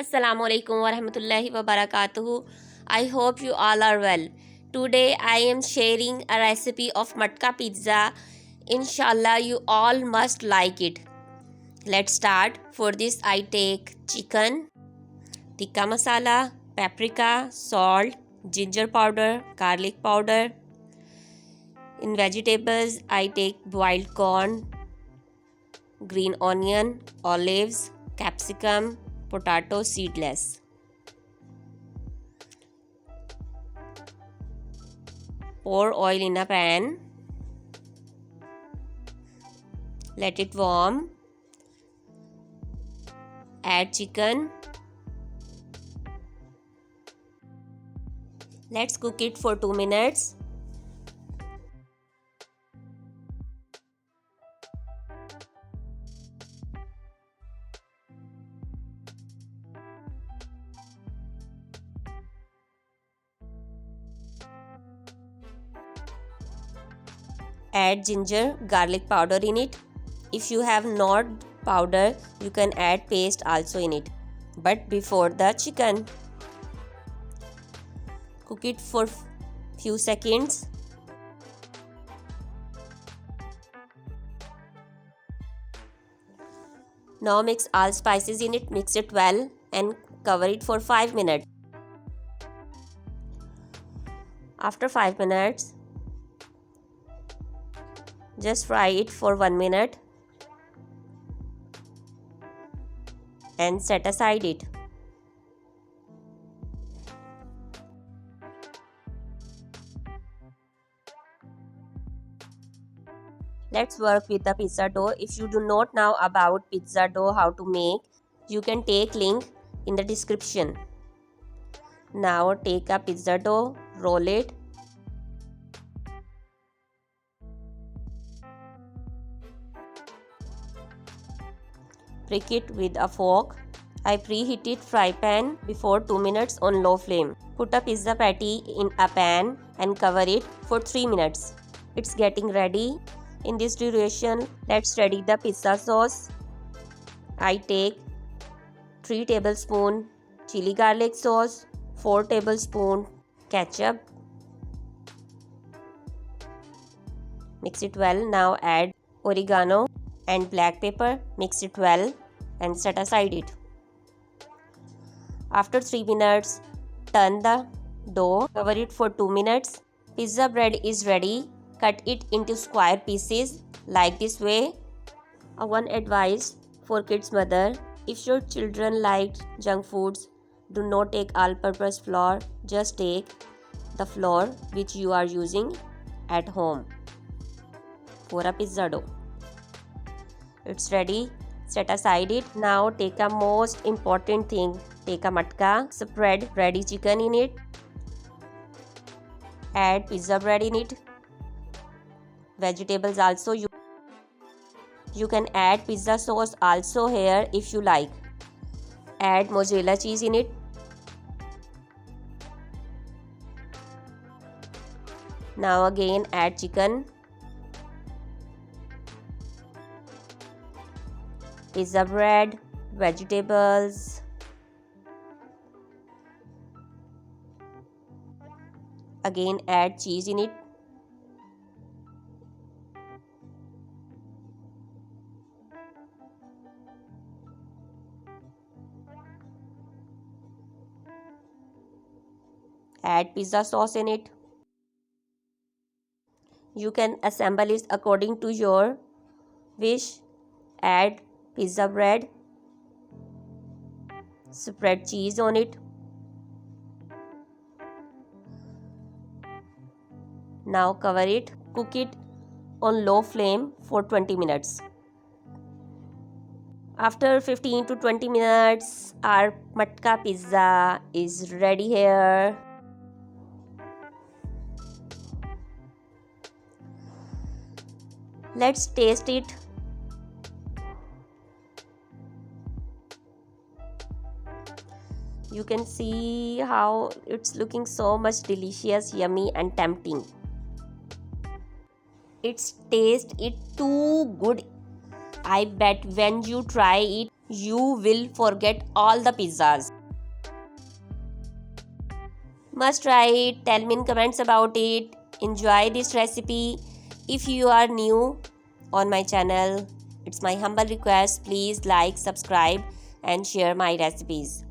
Assalamu alaikum wa rahmatullahi wa barakatuhu. I hope you all are well. Today I am sharing a recipe of matka pizza. Inshallah you all must like it. Let's start. For this I take chicken, tikka masala, paprika, salt, ginger powder, garlic powder. In vegetables I take boiled corn, green onion, olives, capsicum, potato seedless. Pour oil in a pan. Let it warm. Add chicken. Let's cook it for 2 minutes. Add ginger garlic powder in it. If you have not powder, you can add paste also in it, but before the chicken. Cook it for few seconds. Now mix all spices in it, mix it well and cover it for 5 minutes. After 5 minutes, just fry it for 1 minute and set aside it. Let's work with the pizza dough. If you do not know about pizza dough how to make, you can take link in the description. Now take a pizza dough, roll it. Prick it with a fork. I preheated fry pan before 2 minutes on low flame. Put a pizza patty in a pan and cover it for 3 minutes. It's getting ready. In this duration, let's ready the pizza sauce. I take 3 tablespoons chilli garlic sauce, 4 tablespoons ketchup. Mix it well. Now add oregano and black pepper. Mix it well and set aside it. After 3 minutes, turn the dough, cover it for 2 minutes. Pizza bread is ready. Cut it into square pieces like this way. One advice for kids mother: if your children like junk foods, do not take all-purpose flour. Just take the flour which you are using at home for a pizza dough. It's ready. Set aside it. Now take a most important thing. Take a matka. Spread ready chicken in it. Add pizza bread in it. Vegetables also. You can add pizza sauce also here if you like. Add mozzarella cheese in it. Now again add chicken. Pizza bread, vegetables. Again add cheese in it. Add pizza sauce in it. You can assemble it according to your wish. Add pizza bread. Spread cheese on it. Now cover it. Cook it on low flame for 20 minutes. After 15 to 20 minutes, our matka pizza is ready here. Let's taste it. You can see how it's looking so much delicious, yummy and tempting. Its taste is too good. I bet when you try it, you will forget all the pizzas. Must try it. Tell me in comments about it. Enjoy this recipe. If you are new on my channel, it's my humble request. Please like, subscribe, and share my recipes.